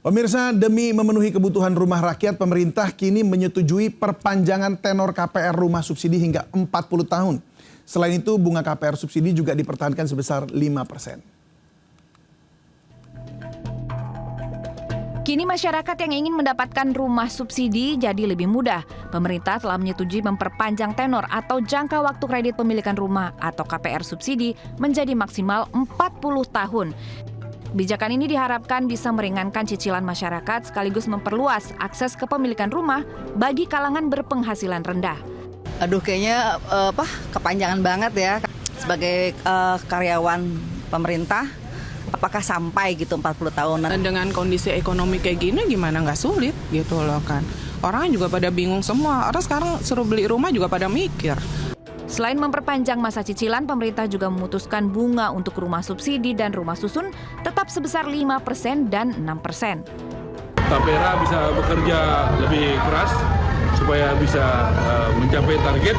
Pemirsa, demi memenuhi kebutuhan rumah rakyat, pemerintah kini menyetujui perpanjangan tenor KPR rumah subsidi hingga 40 tahun. Selain itu, bunga KPR subsidi juga dipertahankan sebesar 5%. Kini masyarakat yang ingin mendapatkan rumah subsidi jadi lebih mudah. Pemerintah telah menyetujui memperpanjang tenor atau jangka waktu kredit pemilikan rumah atau KPR subsidi menjadi maksimal 40 tahun. Kebijakan ini diharapkan bisa meringankan cicilan masyarakat sekaligus memperluas akses kepemilikan rumah bagi kalangan berpenghasilan rendah. Aduh, kayaknya kepanjangan banget ya. Sebagai karyawan pemerintah, apakah sampai gitu 40 tahunan? Dengan kondisi ekonomi kayak gini gimana nggak sulit gitu loh kan. Orang juga pada bingung semua. Orang sekarang suruh beli rumah juga pada mikir. Selain memperpanjang masa cicilan, pemerintah juga memutuskan bunga untuk rumah subsidi dan rumah susun tetap sebesar 5% dan 6%. Tapera bisa bekerja lebih keras supaya bisa mencapai target.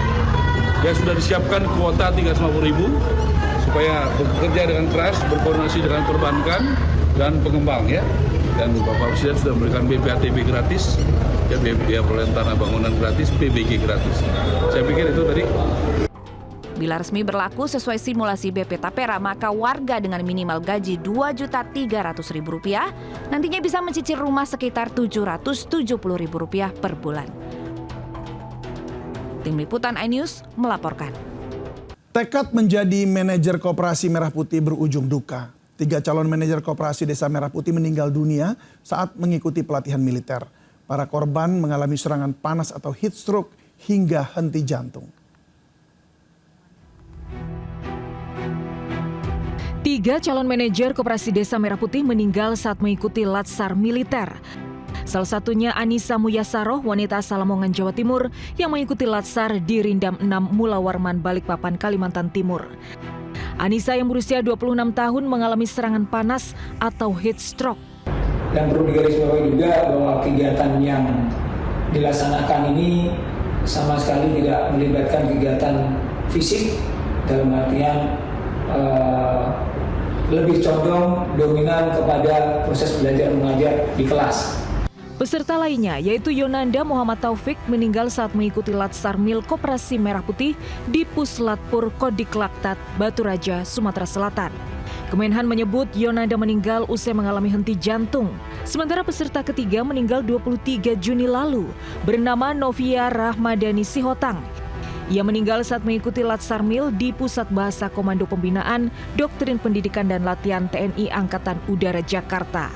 Ya sudah disiapkan kuota 350.000 supaya bekerja dengan keras, berkoordinasi dengan perbankan dan pengembang ya. Dan Bapak Presiden sudah memberikan BPATB gratis, ya biaya perolehan tanah bangunan gratis, PBG gratis. Saya pikir itu tadi. Bila resmi berlaku sesuai simulasi BP Tapera, maka warga dengan minimal gaji Rp2.300.000 nantinya bisa mencicil rumah sekitar Rp770.000 per bulan. Tim Liputan iNews melaporkan. Tekad menjadi manajer Koperasi Merah Putih berujung duka. 3 calon manajer Koperasi Desa Merah Putih meninggal dunia saat mengikuti pelatihan militer. Para korban mengalami serangan panas atau heat stroke hingga henti jantung. 3 calon manajer Koperasi Desa Merah Putih meninggal saat mengikuti latsar militer. Salah satunya Anissa Muyasaroh, wanita asal Lamongan, Jawa Timur, yang mengikuti latsar di Rindam 6 Mula Warman, Balikpapan, Kalimantan Timur. Anissa yang berusia 26 tahun mengalami serangan panas atau heat stroke. Dan perlu digarisbawahi juga bahwa kegiatan yang dilaksanakan ini sama sekali tidak melibatkan kegiatan fisik, dalam artian lebih condong dominan kepada proses belajar mengajar di kelas. Peserta lainnya yaitu Yonanda Muhammad Taufik meninggal saat mengikuti latsar mil Koperasi Merah Putih di Puslatpur Kodiklaktat, Batu Raja, Sumatera Selatan. Kemenhan menyebut Yonanda meninggal usai mengalami henti jantung. Sementara peserta ketiga meninggal 23 Juni lalu, bernama Novia Rahmadani Sihotang. Ia meninggal saat mengikuti latsar mil di Pusat Bahasa Komando Pembinaan, Doktrin Pendidikan dan Latihan TNI Angkatan Udara Jakarta.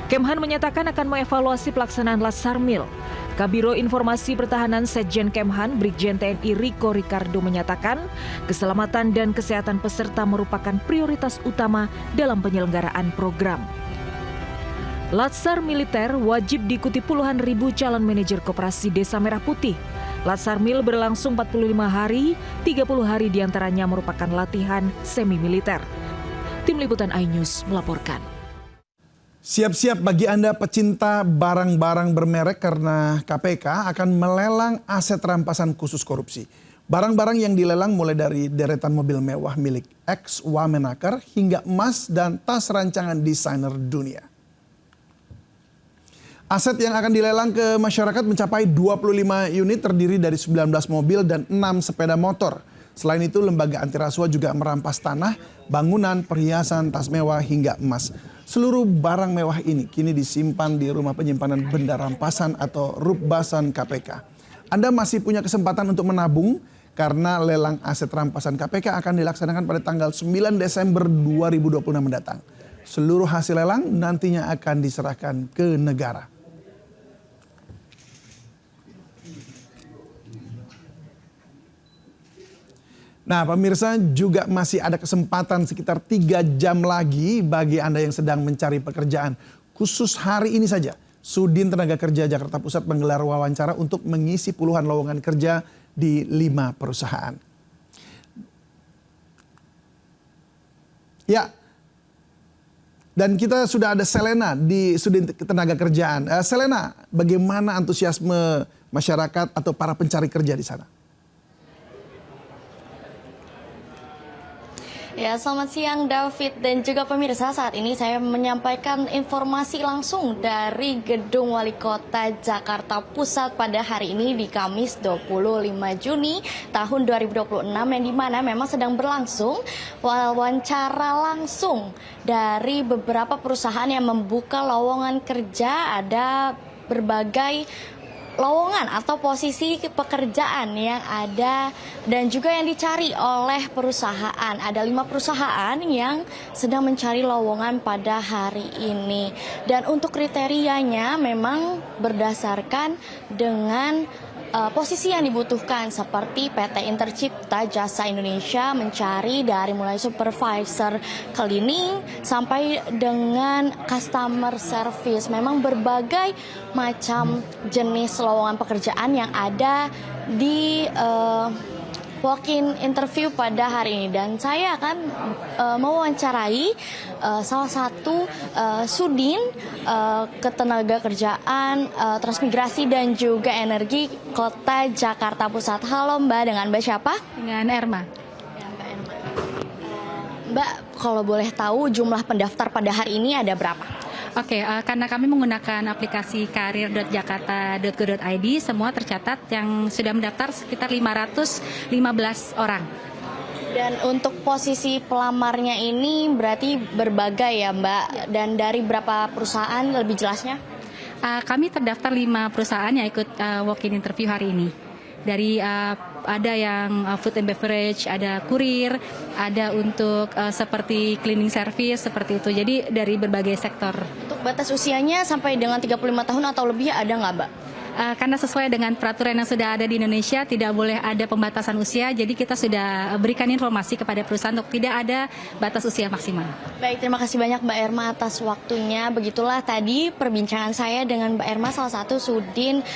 Kemhan menyatakan akan mengevaluasi pelaksanaan latsar mil. Kabiro Informasi Pertahanan Setjen Kemhan, Brigjen TNI Riko Ricardo menyatakan, keselamatan dan kesehatan peserta merupakan prioritas utama dalam penyelenggaraan program. Latsar militer wajib diikuti puluhan ribu calon manajer Koperasi Desa Merah Putih. Latsar mil berlangsung 45 hari, 30 hari diantaranya merupakan latihan semi-militer. Tim Liputan iNews melaporkan. Siap-siap bagi Anda pecinta barang-barang bermerek karena KPK akan melelang aset rampasan khusus korupsi. Barang-barang yang dilelang mulai dari deretan mobil mewah milik ex-Wamenaker hingga emas dan tas rancangan desainer dunia. Aset yang akan dilelang ke masyarakat mencapai 25 unit terdiri dari 19 mobil dan 6 sepeda motor. Selain itu, lembaga anti rasuah juga merampas tanah, bangunan, perhiasan, tas mewah hingga emas. Seluruh barang mewah ini kini disimpan di rumah penyimpanan benda rampasan atau Rupbasan KPK. Anda masih punya kesempatan untuk menabung karena lelang aset rampasan KPK akan dilaksanakan pada tanggal 9 Desember 2026 mendatang. Seluruh hasil lelang nantinya akan diserahkan ke negara. Nah, pemirsa, juga masih ada kesempatan sekitar 3 jam lagi bagi Anda yang sedang mencari pekerjaan. Khusus hari ini saja, Sudin Tenaga Kerja Jakarta Pusat menggelar wawancara untuk mengisi puluhan lowongan kerja di 5 perusahaan. Ya, dan kita sudah ada Selena di Sudin Tenaga Kerjaan. Selena, bagaimana antusiasme masyarakat atau para pencari kerja di sana? Ya, selamat siang David dan juga pemirsa. Saat ini saya menyampaikan informasi langsung dari Gedung Wali Kota Jakarta Pusat pada hari ini di Kamis 25 Juni tahun 2026 yang dimana memang sedang berlangsung wawancara langsung dari beberapa perusahaan yang membuka lowongan kerja. Ada berbagai lowongan atau posisi pekerjaan yang ada dan juga yang dicari oleh perusahaan. Ada 5 perusahaan yang sedang mencari lowongan pada hari ini. Dan untuk kriterianya memang berdasarkan dengan posisi yang dibutuhkan, seperti PT Intercipta Jasa Indonesia mencari dari mulai supervisor cleaning sampai dengan customer service. Memang berbagai macam jenis lowongan pekerjaan yang ada di walk-in interview pada hari ini, dan saya akan mewawancarai salah satu Sudin Ketenagakerjaan, Transmigrasi dan juga Energi Kota Jakarta Pusat. Halo Mbak, dengan Mbak siapa? Dengan Erma. Ya, Mbak Erma. Mbak, kalau boleh tahu jumlah pendaftar pada hari ini ada berapa? Oke, karena kami menggunakan aplikasi karir.jakarta.go.id, semua tercatat yang sudah mendaftar sekitar 515 orang. Dan untuk posisi pelamarnya ini berarti berbagai ya Mbak, dan dari berapa perusahaan lebih jelasnya? Kami terdaftar 5 perusahaan yang ikut walk-in interview hari ini. Dari ada yang food and beverage, ada kurir, ada untuk seperti cleaning service, seperti itu. Jadi dari berbagai sektor. Untuk batas usianya sampai dengan 35 tahun atau lebih ada nggak Mbak? Karena sesuai dengan peraturan yang sudah ada di Indonesia, tidak boleh ada pembatasan usia. Jadi kita sudah berikan informasi kepada perusahaan untuk tidak ada batas usia maksimal. Baik, terima kasih banyak Mbak Erma atas waktunya. Begitulah tadi perbincangan saya dengan Mbak Erma, salah satu Sudin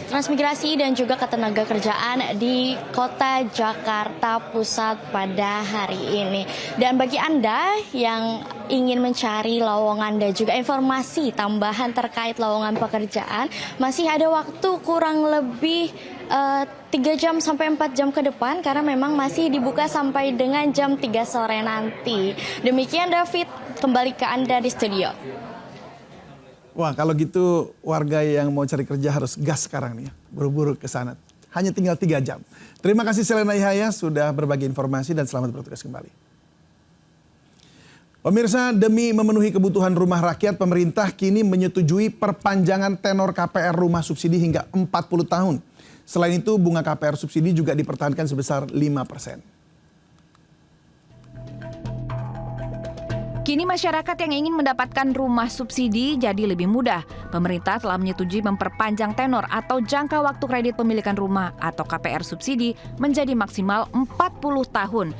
Transmigrasi dan juga Ketenagakerjaan di Kota Jakarta Pusat pada hari ini. Dan bagi Anda yang ingin mencari lowongan dan juga informasi tambahan terkait lowongan pekerjaan, masih ada waktu kurang lebih 3 jam sampai 4 jam ke depan, karena memang masih dibuka sampai dengan jam 3 sore nanti. Demikian David, kembali ke Anda di studio. Wah, kalau gitu warga yang mau cari kerja harus gas sekarang nih, buru-buru ke sana. Hanya tinggal 3 jam. Terima kasih Selena Ihaya sudah berbagi informasi dan selamat bertugas kembali. Pemirsa, demi memenuhi kebutuhan rumah rakyat, pemerintah kini menyetujui perpanjangan tenor KPR rumah subsidi hingga 40 tahun. Selain itu, bunga KPR subsidi juga dipertahankan sebesar 5%. Kini masyarakat yang ingin mendapatkan rumah subsidi jadi lebih mudah. Pemerintah telah menyetujui memperpanjang tenor atau jangka waktu kredit pemilikan rumah atau KPR subsidi menjadi maksimal 40 tahun.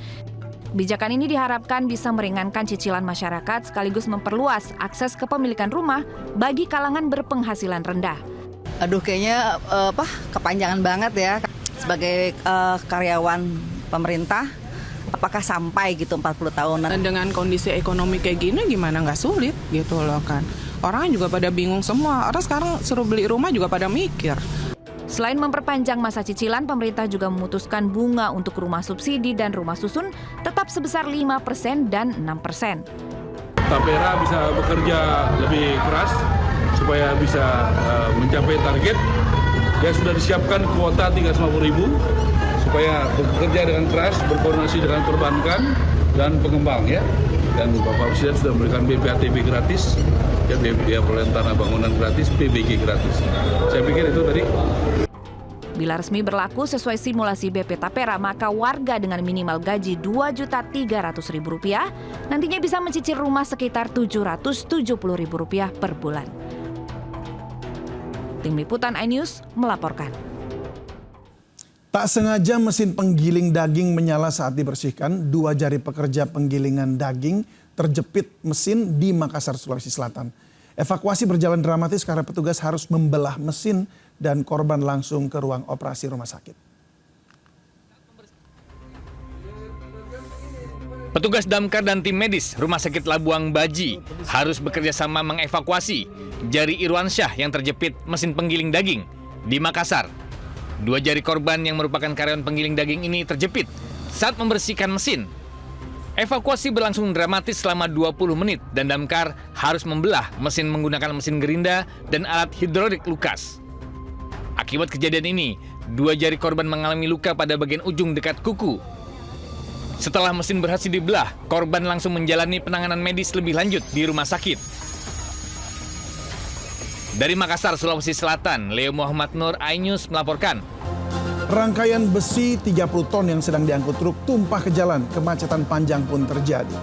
Kebijakan ini diharapkan bisa meringankan cicilan masyarakat sekaligus memperluas akses kepemilikan rumah bagi kalangan berpenghasilan rendah. Aduh, kayaknya kepanjangan banget ya. Sebagai karyawan pemerintah, apakah sampai gitu 40 tahun? Dan dengan kondisi ekonomi kayak gini gimana nggak sulit gitu loh kan. Orang juga pada bingung semua. Orang sekarang suruh beli rumah juga pada mikir. Selain memperpanjang masa cicilan, pemerintah juga memutuskan bunga untuk rumah subsidi dan rumah susun tetap sebesar 5% dan 6%. Tapera bisa bekerja lebih keras supaya bisa mencapai target. Ya, sudah disiapkan kuota 350.000 supaya bekerja dengan keras, berkoordinasi dengan perbankan dan pengembang ya. Dan Bapak Presiden sudah memberikan BPATB gratis, ya, biaya perolehan tanah bangunan gratis, PBG gratis. Saya pikir itu tadi. Bila resmi berlaku sesuai simulasi BP Tapera, maka warga dengan minimal gaji Rp2.300.000 nantinya bisa mencicil rumah sekitar Rp770.000 per bulan. Tim Liputan iNews melaporkan. Tak sengaja mesin penggiling daging menyala saat dibersihkan. 2 jari pekerja penggilingan daging terjepit mesin di Makassar, Sulawesi Selatan. Evakuasi berjalan dramatis karena petugas harus membelah mesin dan korban langsung ke ruang operasi rumah sakit. Petugas damkar dan tim medis Rumah Sakit Labuang Baji harus bekerja sama mengevakuasi Jari Irwansyah yang terjepit mesin penggiling daging di Makassar. 2 jari korban yang merupakan karyawan penggiling daging ini terjepit saat membersihkan mesin. Evakuasi berlangsung dramatis selama 20 menit dan damkar harus membelah mesin menggunakan mesin gerinda dan alat hidrolik Lukas. Akibat kejadian ini, 2 jari korban mengalami luka pada bagian ujung dekat kuku. Setelah mesin berhasil dibelah, korban langsung menjalani penanganan medis lebih lanjut di rumah sakit. Dari Makassar, Sulawesi Selatan, Leo Muhammad Nur, iNews melaporkan. Rangkaian besi 30 ton yang sedang diangkut truk tumpah ke jalan, kemacetan panjang pun terjadi.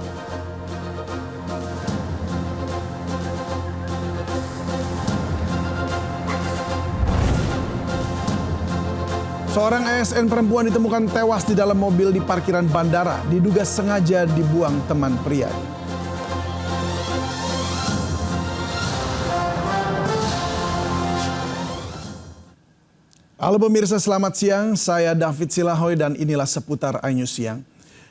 Seorang ASN perempuan ditemukan tewas di dalam mobil di parkiran bandara, diduga sengaja dibuang teman pria. Halo pemirsa, selamat siang. Saya David Silahoy dan inilah seputar iNews Siang.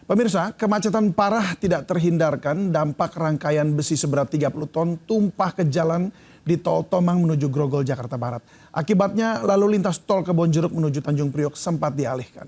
Pemirsa, kemacetan parah tidak terhindarkan. Dampak rangkaian besi seberat 30 ton tumpah ke jalan di tol Tomang menuju Grogol, Jakarta Barat. Akibatnya lalu lintas tol Kebonjeruk menuju Tanjung Priok sempat dialihkan.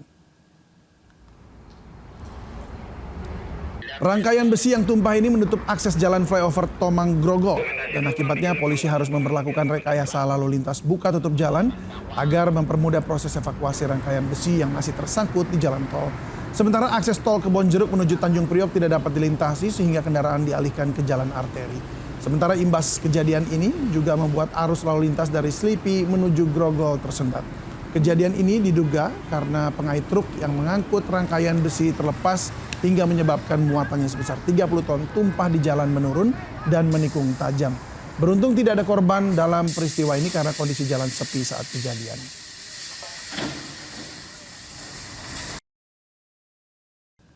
Rangkaian besi yang tumpah ini menutup akses jalan flyover Tomang Grogol dan akibatnya polisi harus memperlakukan rekayasa lalu lintas buka tutup jalan agar mempermudah proses evakuasi rangkaian besi yang masih tersangkut di jalan tol. Sementara akses tol Kebonjeruk menuju Tanjung Priok tidak dapat dilintasi sehingga kendaraan dialihkan ke jalan arteri. Sementara imbas kejadian ini juga membuat arus lalu lintas dari Slipi menuju Grogol tersendat. Kejadian ini diduga karena pengait truk yang mengangkut rangkaian besi terlepas hingga menyebabkan muatannya sebesar 30 ton tumpah di jalan menurun dan menikung tajam. Beruntung tidak ada korban dalam peristiwa ini karena kondisi jalan sepi saat kejadian.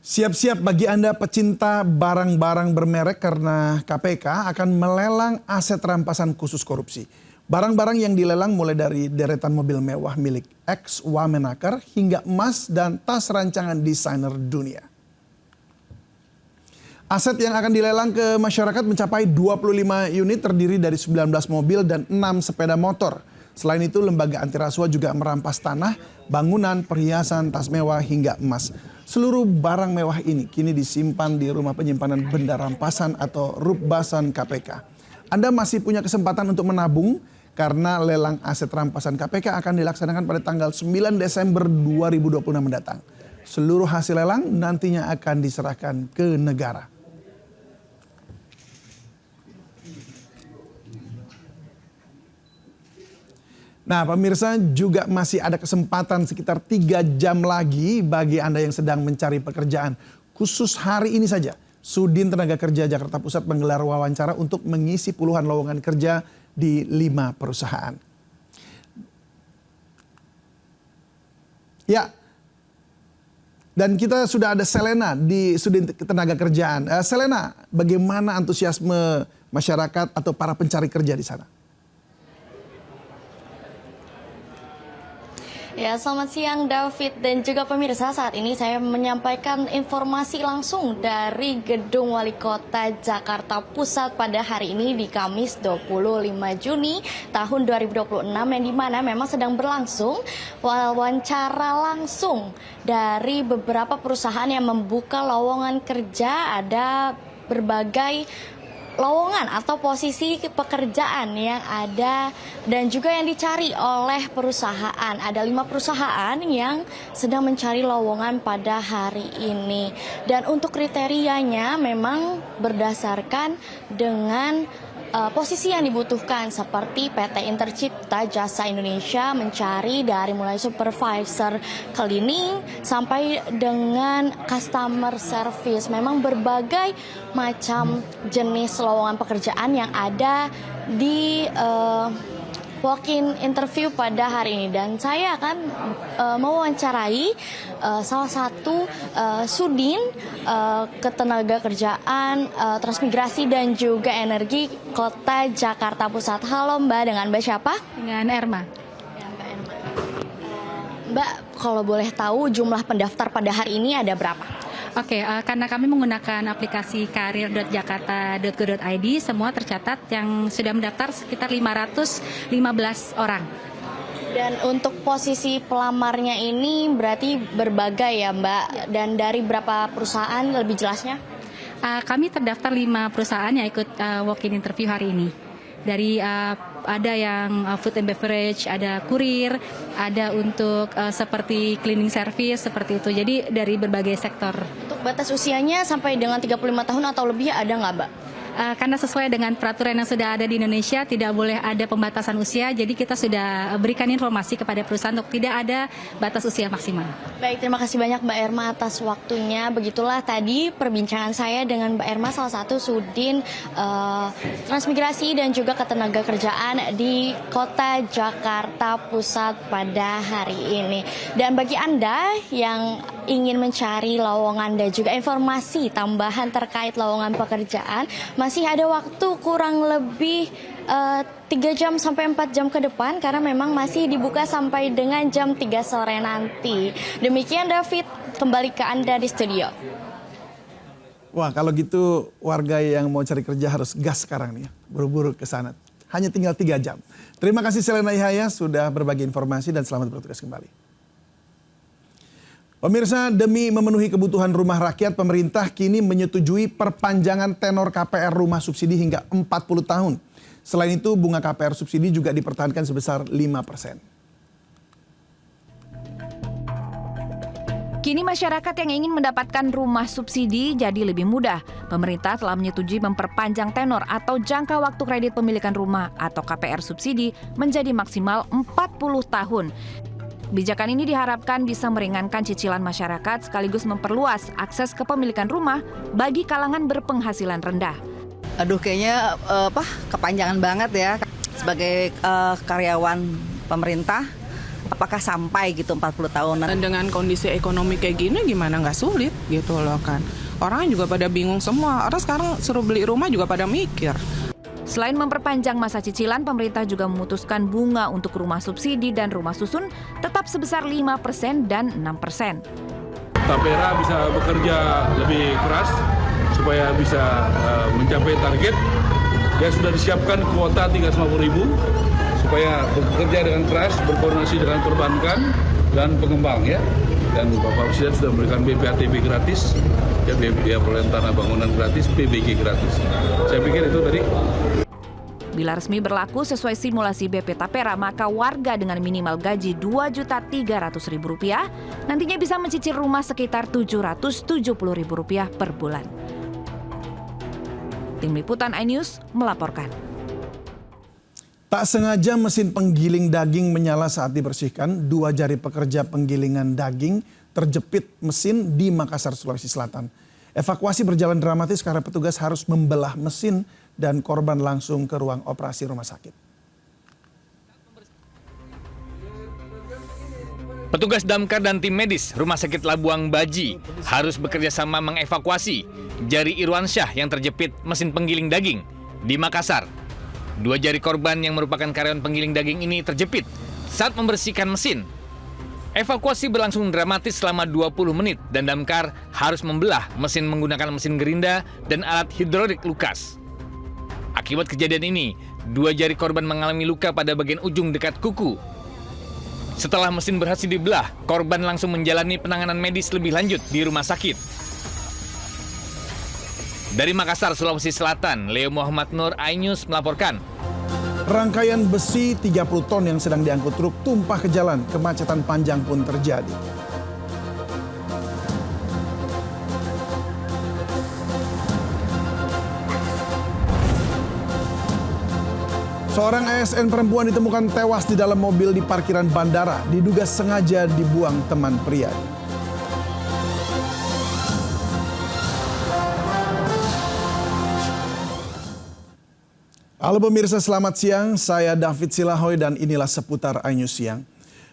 Siap-siap bagi Anda pecinta barang-barang bermerek karena KPK akan melelang aset rampasan khusus korupsi. Barang-barang yang dilelang mulai dari deretan mobil mewah milik ex-Wamenaker hingga emas dan tas rancangan desainer dunia. Aset yang akan dilelang ke masyarakat mencapai 25 unit terdiri dari 19 mobil dan 6 sepeda motor. Selain itu, lembaga anti rasuah juga merampas tanah, bangunan, perhiasan, tas mewah hingga emas. Seluruh barang mewah ini kini disimpan di rumah penyimpanan benda rampasan atau Rupbasan KPK. Anda masih punya kesempatan untuk menabung karena lelang aset rampasan KPK akan dilaksanakan pada tanggal 9 Desember 2026 mendatang. Seluruh hasil lelang nantinya akan diserahkan ke negara. Nah pemirsa, juga masih ada kesempatan sekitar 3 jam lagi bagi Anda yang sedang mencari pekerjaan. Khusus hari ini saja, Sudin Tenaga Kerja Jakarta Pusat menggelar wawancara untuk mengisi puluhan lowongan kerja di 5 perusahaan. Ya, dan kita sudah ada Selena di Sudin Tenaga Kerjaan. Selena, bagaimana antusiasme masyarakat atau para pencari kerja di sana? Ya, selamat siang David dan juga pemirsa. Saat ini saya menyampaikan informasi langsung dari Gedung Wali Kota Jakarta Pusat pada hari ini di Kamis 25 Juni tahun 2026 yang dimana memang sedang berlangsung wawancara langsung dari beberapa perusahaan yang membuka lowongan kerja. Ada berbagai lowongan atau posisi pekerjaan yang ada dan juga yang dicari oleh perusahaan. Ada 5 perusahaan yang sedang mencari lowongan pada hari ini. Dan untuk kriterianya memang berdasarkan dengan posisi yang dibutuhkan, seperti PT Intercipta Jasa Indonesia mencari dari mulai supervisor cleaning sampai dengan customer service. Memang berbagai macam jenis lowongan pekerjaan yang ada di walk-in interview pada hari ini, dan saya akan mewawancarai salah satu Sudin Ketenagakerjaan, Transmigrasi dan juga Energi Kota Jakarta Pusat. Halo Mbak, dengan Mbak siapa? Dengan Erma. Mbak, kalau boleh tahu jumlah pendaftar pada hari ini ada berapa? Oke, karena kami menggunakan aplikasi karir.jakarta.go.id, semua tercatat yang sudah mendaftar sekitar 515 orang. Dan untuk posisi pelamarnya ini berarti berbagai ya Mbak, dan dari berapa perusahaan lebih jelasnya? Kami terdaftar 5 perusahaan yang ikut walk-in interview hari ini. Dari ada yang food and beverage, ada kurir, ada untuk seperti cleaning service seperti itu. Jadi dari berbagai sektor. Untuk batas usianya sampai dengan 35 tahun atau lebih ada nggak, Mbak? Karena sesuai dengan peraturan yang sudah ada di Indonesia, tidak boleh ada pembatasan usia. Jadi kita sudah berikan informasi kepada perusahaan untuk tidak ada batas usia maksimal. Baik, terima kasih banyak Mbak Erma atas waktunya. Begitulah tadi perbincangan saya dengan Mbak Erma, salah satu Sudin Transmigrasi dan juga Ketenagakerjaan di Kota Jakarta Pusat pada hari ini. Dan bagi Anda yang ingin mencari lowongan dan juga informasi tambahan terkait lowongan pekerjaan, masih ada waktu kurang lebih 3 jam sampai 4 jam ke depan karena memang masih dibuka sampai dengan jam 3 sore nanti. Demikian David, kembali ke Anda di studio. Wah, kalau gitu warga yang mau cari kerja harus gas sekarang nih ya. Buru-buru ke sana. Hanya tinggal 3 jam. Terima kasih Selena Ihaya sudah berbagi informasi dan selamat bertugas kembali. Pemirsa, demi memenuhi kebutuhan rumah rakyat, pemerintah kini menyetujui perpanjangan tenor KPR rumah subsidi hingga 40 tahun. Selain itu, bunga KPR subsidi juga dipertahankan sebesar 5%. Kini masyarakat yang ingin mendapatkan rumah subsidi jadi lebih mudah. Pemerintah telah menyetujui memperpanjang tenor atau jangka waktu kredit pemilikan rumah atau KPR subsidi menjadi maksimal 40 tahun. Kebijakan ini diharapkan bisa meringankan cicilan masyarakat sekaligus memperluas akses kepemilikan rumah bagi kalangan berpenghasilan rendah. Aduh, kayaknya kepanjangan banget ya. Sebagai karyawan pemerintah, apakah sampai gitu 40 tahunan? Dan dengan kondisi ekonomi kayak gini gimana nggak sulit gitu loh kan. Orang juga pada bingung semua. Orang sekarang suruh beli rumah juga pada mikir. Selain memperpanjang masa cicilan, pemerintah juga memutuskan bunga untuk rumah subsidi dan rumah susun tetap sebesar 5% dan 6%. Tapera bisa bekerja lebih keras supaya bisa mencapai target. Ya sudah disiapkan kuota 350.000 supaya bekerja dengan keras, berkoordinasi dengan perbankan dan pengembang ya. Dan Bapak Presiden sudah memberikan BPATB gratis, ya biaya perolehan tanah bangunan gratis, PBG gratis. Saya pikir itu tadi. Bila resmi berlaku sesuai simulasi BP Tapera, maka warga dengan minimal gaji Rp2.300.000 nantinya bisa mencicil rumah sekitar Rp770.000 per bulan. Tim Liputan iNews melaporkan. Tak sengaja mesin penggiling daging menyala saat dibersihkan. 2 jari pekerja penggilingan daging terjepit mesin di Makassar, Sulawesi Selatan. Evakuasi berjalan dramatis karena petugas harus membelah mesin dan korban langsung ke ruang operasi rumah sakit. Petugas damkar dan tim medis Rumah Sakit Labuang Baji harus bekerja sama mengevakuasi jari Irwansyah yang terjepit mesin penggiling daging di Makassar. 2 jari korban yang merupakan karyawan penggiling daging ini terjepit saat membersihkan mesin. Evakuasi berlangsung dramatis selama 20 menit dan damkar harus membelah mesin menggunakan mesin gerinda dan alat hidrolik lukas. Akibat kejadian ini, 2 jari korban mengalami luka pada bagian ujung dekat kuku. Setelah mesin berhasil dibelah, korban langsung menjalani penanganan medis lebih lanjut di rumah sakit. Dari Makassar, Sulawesi Selatan, Leo Muhammad Nur, iNews melaporkan. Rangkaian besi 30 ton yang sedang diangkut truk tumpah ke jalan, kemacetan panjang pun terjadi. Seorang ASN perempuan ditemukan tewas di dalam mobil di parkiran bandara, diduga sengaja dibuang teman pria. Halo pemirsa, selamat siang. Saya David Silahoy dan inilah seputar iNews Siang.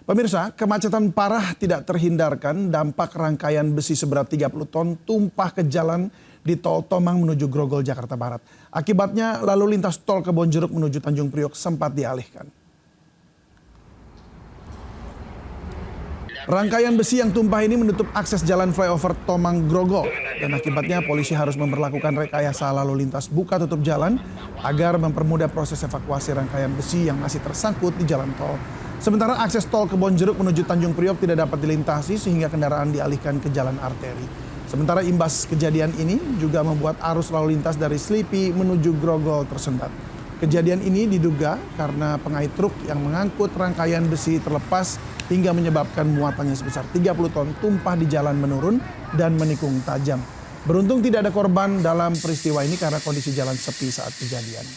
Pemirsa, kemacetan parah tidak terhindarkan. Dampak rangkaian besi seberat 30 ton tumpah ke jalan di tol Tomang menuju Grogol, Jakarta Barat. Akibatnya lalu lintas tol Kebonjeruk menuju Tanjung Priok sempat dialihkan. Rangkaian besi yang tumpah ini menutup akses jalan flyover Tomang Grogol dan akibatnya polisi harus memperlakukan rekayasa lalu lintas buka tutup jalan agar mempermudah proses evakuasi rangkaian besi yang masih tersangkut di jalan tol. Sementara akses tol Kebonjeruk menuju Tanjung Priok tidak dapat dilintasi sehingga kendaraan dialihkan ke jalan arteri. Sementara imbas kejadian ini juga membuat arus lalu lintas dari Slipi menuju Grogol tersendat. Kejadian ini diduga karena pengait truk yang mengangkut rangkaian besi terlepas hingga menyebabkan muatannya sebesar 30 ton tumpah di jalan menurun dan menikung tajam. Beruntung tidak ada korban dalam peristiwa ini karena kondisi jalan sepi saat kejadian.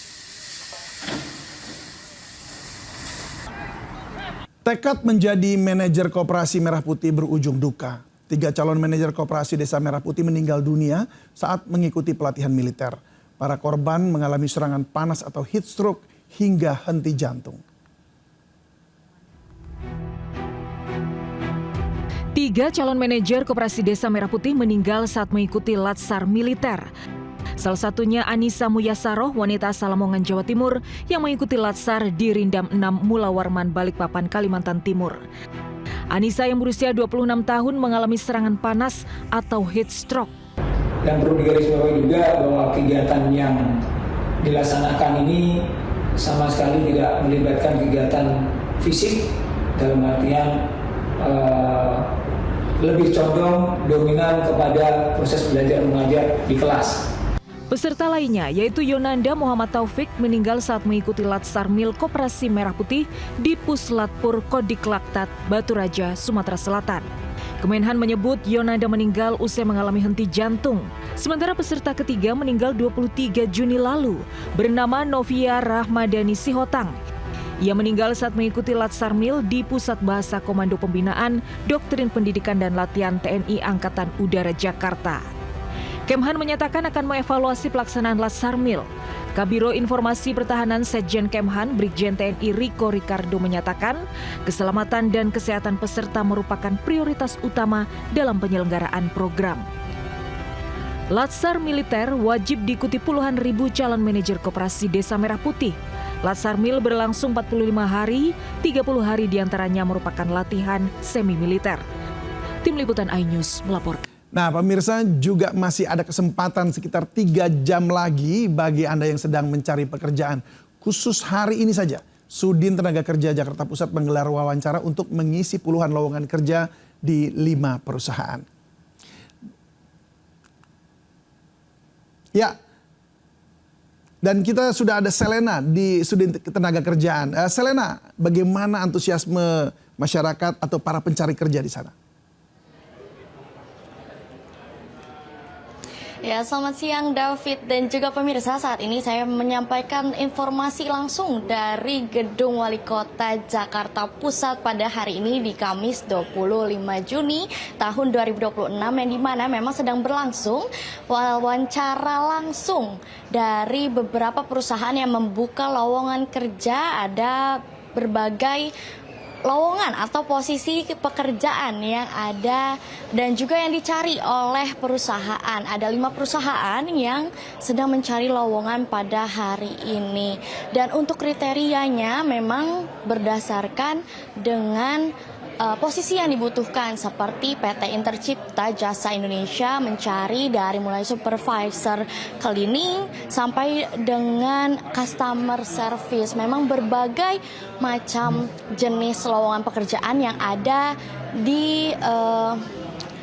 Tekad menjadi manajer Koperasi Merah Putih berujung duka. 3 calon manajer Koperasi Desa Merah Putih meninggal dunia saat mengikuti pelatihan militer. Para korban mengalami serangan panas atau heat stroke hingga henti jantung. 3 calon manajer Koperasi Desa Merah Putih meninggal saat mengikuti latsar militer. Salah satunya Anissa Muyasaroh, wanita asal Lamongan, Jawa Timur, yang mengikuti latsar di Rindam 6 Mula Warman, Balikpapan, Kalimantan Timur. Anissa yang berusia 26 tahun mengalami serangan panas atau heat stroke. Dan perlu digarisbawahi juga bahwa kegiatan yang dilaksanakan ini sama sekali tidak melibatkan kegiatan fisik, dalam artian lebih condong dominan kepada proses belajar mengajar di kelas. Peserta lainnya yaitu Yonanda Muhammad Taufik meninggal saat mengikuti latsar mil Koperasi Merah Putih di Puslatpur Kodiklaktat, Batu Raja, Sumatera Selatan. Kemenhan menyebut Yonanda meninggal usai mengalami henti jantung. Sementara peserta ketiga meninggal 23 Juni lalu, bernama Novia Rahmadani Sihotang. Ia meninggal saat mengikuti latsar mil di Pusat Bahasa Komando Pembinaan, Doktrin Pendidikan dan Latihan TNI Angkatan Udara Jakarta. Kemhan menyatakan akan mengevaluasi pelaksanaan latsar mil. Kabiro Informasi Pertahanan Setjen Kemhan, Brigjen TNI Riko Ricardo menyatakan, keselamatan dan kesehatan peserta merupakan prioritas utama dalam penyelenggaraan program. Latsar militer wajib diikuti puluhan ribu calon manajer Koperasi Desa Merah Putih. Latsar mil berlangsung 45 hari, 30 hari diantaranya merupakan latihan semi-militer. Tim Liputan iNews melaporkan. Nah pemirsa, juga masih ada kesempatan sekitar 3 jam lagi bagi Anda yang sedang mencari pekerjaan. Khusus hari ini saja, Sudin Tenaga Kerja Jakarta Pusat menggelar wawancara untuk mengisi puluhan lowongan kerja di 5 perusahaan. Ya, dan kita sudah ada Selena di Sudin Tenaga Kerjaan. Selena, bagaimana antusiasme masyarakat atau para pencari kerja di sana? Ya, selamat siang David dan juga pemirsa. Saat ini saya menyampaikan informasi langsung dari Gedung Wali Kota Jakarta Pusat pada hari ini di Kamis 25 Juni tahun 2026 yang dimana memang sedang berlangsung wawancara langsung dari beberapa perusahaan yang membuka lowongan kerja. Ada berbagai lowongan atau posisi pekerjaan yang ada dan juga yang dicari oleh perusahaan. Ada 5 perusahaan yang sedang mencari lowongan pada hari ini. Dan untuk kriterianya memang berdasarkan dengan posisi yang dibutuhkan, seperti PT Intercipta Jasa Indonesia mencari dari mulai supervisor cleaning sampai dengan customer service. Memang berbagai macam jenis lowongan pekerjaan yang ada di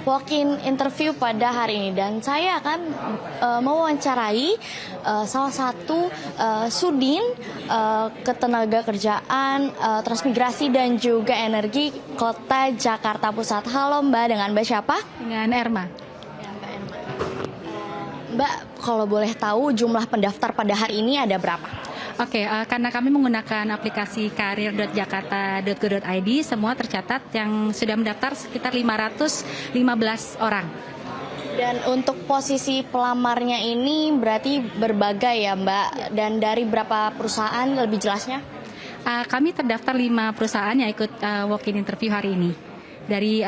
walk-in interview pada hari ini, dan saya akan mewawancarai salah satu Sudin Ketenagakerjaan, Transmigrasi dan juga Energi Kota Jakarta Pusat. Halo Mbak, dengan Mbak siapa? Dengan Erma. Mbak, kalau boleh tahu jumlah pendaftar pada hari ini ada berapa? Oke, karena kami menggunakan aplikasi karir.jakarta.go.id, semua tercatat yang sudah mendaftar sekitar 515 orang. Dan untuk posisi pelamarnya ini berarti berbagai ya Mbak, dan dari berapa perusahaan lebih jelasnya? Kami terdaftar 5 perusahaan yang ikut walk-in interview hari ini. Dari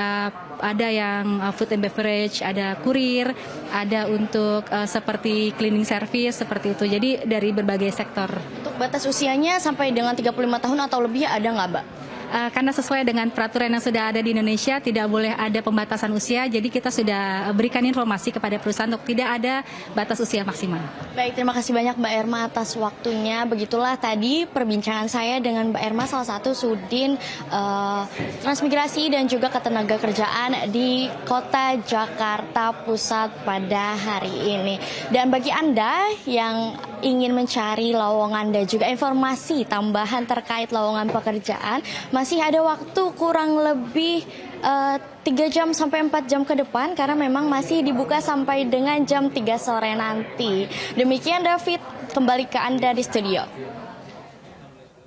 ada yang food and beverage, ada kurir, ada untuk seperti cleaning service seperti itu. Jadi dari berbagai sektor. Untuk batas usianya sampai dengan 35 tahun atau lebih ada nggak Mbak? karena sesuai dengan peraturan yang sudah ada di Indonesia tidak boleh ada pembatasan usia, jadi kita sudah berikan informasi kepada perusahaan untuk tidak ada batas usia maksimal. Baik, terima kasih banyak Mbak Erma atas waktunya. Begitulah tadi perbincangan saya dengan Mbak Erma, salah satu Sudin Transmigrasi dan juga Ketenagakerjaan di Kota Jakarta Pusat pada hari ini. Dan bagi Anda yang ingin mencari lowongan dan juga informasi tambahan terkait lowongan pekerjaan, masih ada waktu kurang lebih 3 jam sampai 4 jam ke depan karena memang masih dibuka sampai dengan jam 3 sore nanti. Demikian David, kembali ke Anda di studio.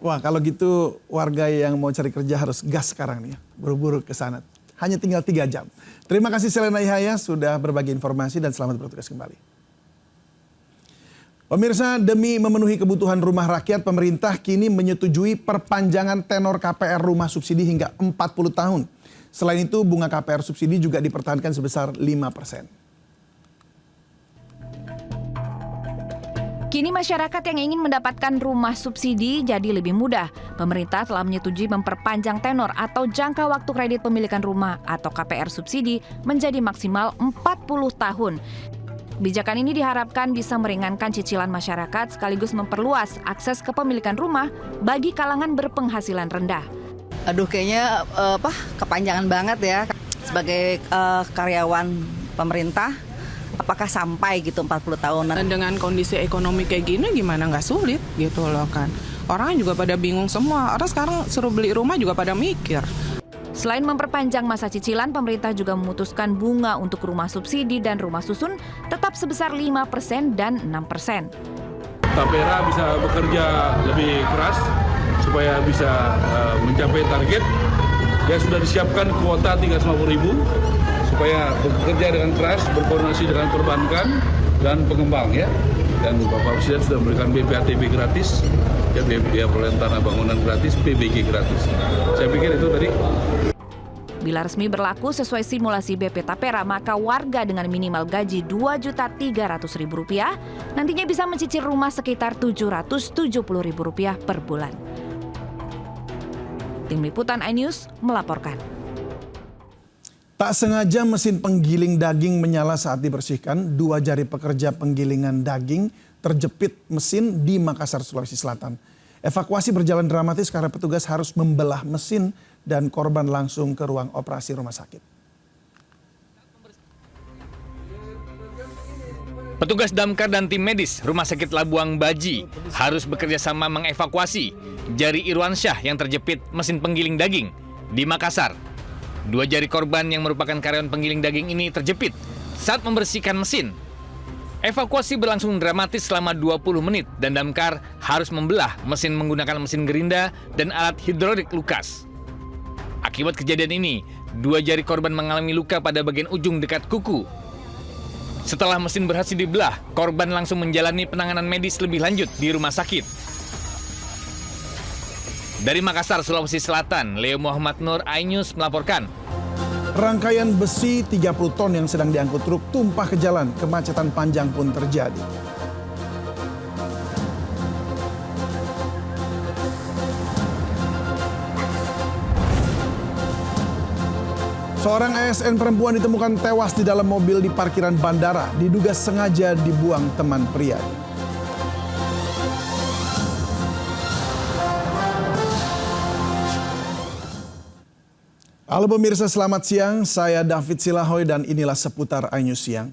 Wah, kalau gitu warga yang mau cari kerja harus gas sekarang nih ya. Buru-buru ke sana. Hanya tinggal 3 jam. Terima kasih Selena Ihaya sudah berbagi informasi dan selamat bertugas kembali. Pemirsa, demi memenuhi kebutuhan rumah rakyat, pemerintah kini menyetujui perpanjangan tenor KPR rumah subsidi hingga 40 tahun. Selain itu, bunga KPR subsidi juga dipertahankan sebesar 5%. Kini masyarakat yang ingin mendapatkan rumah subsidi jadi lebih mudah. Pemerintah telah menyetujui memperpanjang tenor atau jangka waktu kredit pemilikan rumah atau KPR subsidi menjadi maksimal 40 tahun. Kebijakan ini diharapkan bisa meringankan cicilan masyarakat sekaligus memperluas akses kepemilikan rumah bagi kalangan berpenghasilan rendah. Aduh, kayaknya kepanjangan banget ya. Sebagai karyawan pemerintah, apakah sampai gitu 40 tahun? Dan dengan kondisi ekonomi kayak gini gimana nggak sulit gitu loh kan. Orang juga pada bingung semua. Orang sekarang suruh beli rumah juga pada mikir. Selain memperpanjang masa cicilan, pemerintah juga memutuskan bunga untuk rumah subsidi dan rumah susun tetap sebesar 5% dan 6%. Tapera bisa bekerja lebih keras supaya bisa mencapai target. Ya sudah disiapkan kuota 350.000 supaya bekerja dengan keras, berkoordinasi dengan perbankan dan pengembang ya. Dan Bapak Presiden sudah memberikan BPATB gratis, ya biaya pengelolaan tanah bangunan gratis, PBG gratis. Saya pikir itu tadi. Bila resmi berlaku sesuai simulasi BP Tapera, maka warga dengan minimal gaji Rp2.300.000 nantinya bisa mencicil rumah sekitar Rp770.000 per bulan. Tim Liputan iNews melaporkan. Tak sengaja mesin penggiling daging menyala saat dibersihkan. 2 jari pekerja penggilingan daging terjepit mesin di Makassar, Sulawesi Selatan. Evakuasi berjalan dramatis karena petugas harus membelah mesin dan korban langsung ke ruang operasi rumah sakit. Petugas damkar dan tim medis Rumah Sakit Labuang Baji harus bekerja sama mengevakuasi Jari Irwansyah yang terjepit mesin penggiling daging di Makassar. 2 jari korban yang merupakan karyawan penggiling daging ini terjepit saat membersihkan mesin. Evakuasi berlangsung dramatis selama 20 menit dan damkar harus membelah mesin menggunakan mesin gerinda dan alat hidrolik lukas. Akibat kejadian ini, 2 jari korban mengalami luka pada bagian ujung dekat kuku. Setelah mesin berhasil dibelah, korban langsung menjalani penanganan medis lebih lanjut di rumah sakit. Dari Makassar, Sulawesi Selatan, Leo Muhammad Nur, iNews melaporkan. Rangkaian besi 30 ton yang sedang diangkut truk tumpah ke jalan, kemacetan panjang pun terjadi. Seorang ASN perempuan ditemukan tewas di dalam mobil di parkiran bandara, diduga sengaja dibuang teman pria. Halo pemirsa, selamat siang. Saya David Silahoy dan inilah seputar iNews Siang.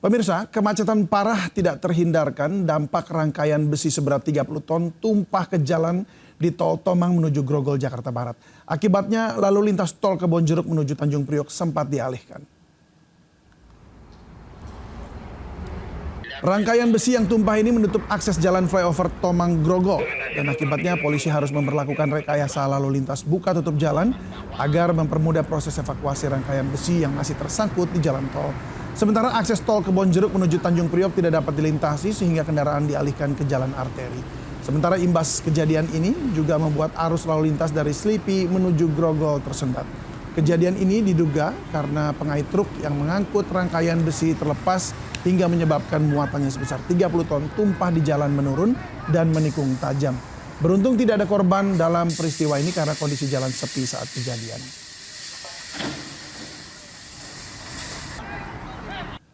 Pemirsa, kemacetan parah tidak terhindarkan. Dampak rangkaian besi seberat 30 ton tumpah ke jalan di tol Tomang menuju Grogol, Jakarta Barat. Akibatnya lalu lintas tol Kebonjeruk menuju Tanjung Priok sempat dialihkan. Rangkaian besi yang tumpah ini menutup akses jalan flyover Tomang Grogol dan akibatnya polisi harus memperlakukan rekayasa lalu lintas buka tutup jalan agar mempermudah proses evakuasi rangkaian besi yang masih tersangkut di jalan tol. Sementara akses tol Kebonjeruk menuju Tanjung Priok tidak dapat dilintasi sehingga kendaraan dialihkan ke jalan arteri. Sementara imbas kejadian ini juga membuat arus lalu lintas dari Slipi menuju Grogol tersendat. Kejadian ini diduga karena pengait truk yang mengangkut rangkaian besi terlepas hingga menyebabkan muatannya sebesar 30 ton tumpah di jalan menurun dan menikung tajam. Beruntung tidak ada korban dalam peristiwa ini karena kondisi jalan sepi saat kejadian.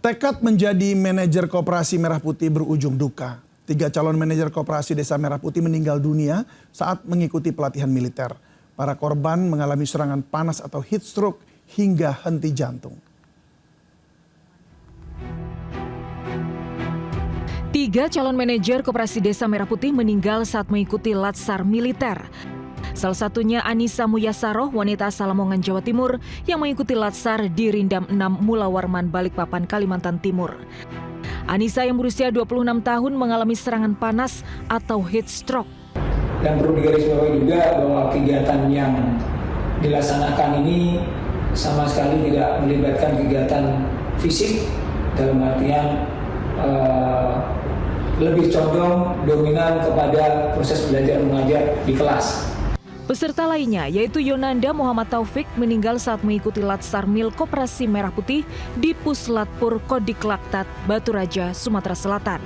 Tekad menjadi manajer Koperasi Merah Putih berujung duka. 3 calon manajer Koperasi Desa Merah Putih meninggal dunia saat mengikuti pelatihan militer. Para korban mengalami serangan panas atau heat stroke hingga henti jantung. 3 calon manajer Koperasi Desa Merah Putih meninggal saat mengikuti latsar militer. Salah satunya Anissa Muyasaroh, wanita asal Lamongan, Jawa Timur, yang mengikuti latsar di Rindam 6 Mula Warman, Balikpapan, Kalimantan Timur. Anissa yang berusia 26 tahun mengalami serangan panas atau heat stroke. Dan perlu digarisbawahi juga bahwa kegiatan yang dilaksanakan ini sama sekali tidak melibatkan kegiatan fisik, dalam artian lebih condong dominan kepada proses belajar mengajar di kelas. Peserta lainnya yaitu Yonanda Muhammad Taufik meninggal saat mengikuti latsar mil Koperasi Merah Putih di Puslatpur Kodiklaktat, Batu Raja, Sumatera Selatan.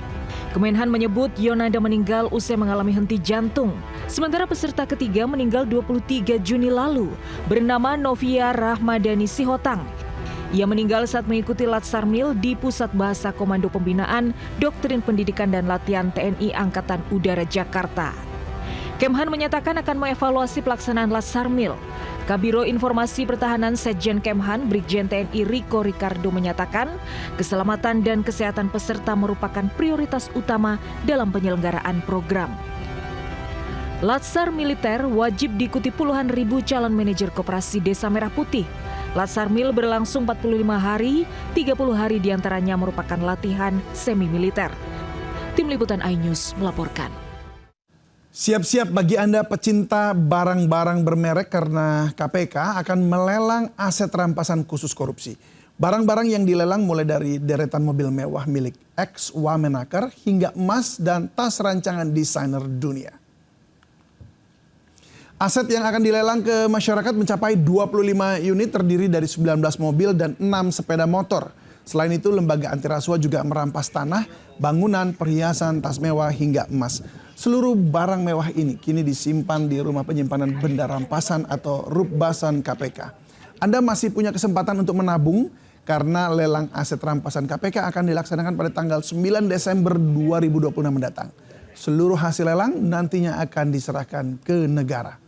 Kemenhan menyebut Yonanda meninggal usai mengalami henti jantung. Sementara peserta ketiga meninggal 23 Juni lalu, bernama Novia Rahmadani Sihotang. Ia meninggal saat mengikuti latsar mil di Pusat Bahasa Komando Pembinaan, Doktrin Pendidikan dan Latihan TNI Angkatan Udara Jakarta. Kemhan menyatakan akan mengevaluasi pelaksanaan latsar mil. Kabiro Informasi Pertahanan Setjen Kemhan, Brigjen TNI Riko Ricardo menyatakan, keselamatan dan kesehatan peserta merupakan prioritas utama dalam penyelenggaraan program. Latsar militer wajib diikuti puluhan ribu calon manajer Koperasi Desa Merah Putih. Latsar mil berlangsung 45 hari, 30 hari diantaranya merupakan latihan semi-militer. Tim Liputan iNews melaporkan. Siap-siap bagi Anda pecinta barang-barang bermerek karena KPK akan melelang aset rampasan khusus korupsi. Barang-barang yang dilelang mulai dari deretan mobil mewah milik ex-Wamenaker hingga emas dan tas rancangan desainer dunia. Aset yang akan dilelang ke masyarakat mencapai 25 unit terdiri dari 19 mobil dan 6 sepeda motor. Selain itu, lembaga anti rasuah juga merampas tanah, bangunan, perhiasan, tas mewah hingga emas. Seluruh barang mewah ini kini disimpan di Rumah Penyimpanan Benda Rampasan atau Rupbasan KPK. Anda masih punya kesempatan untuk menabung karena lelang aset rampasan KPK akan dilaksanakan pada tanggal 9 Desember 2026 mendatang. Seluruh hasil lelang nantinya akan diserahkan ke negara.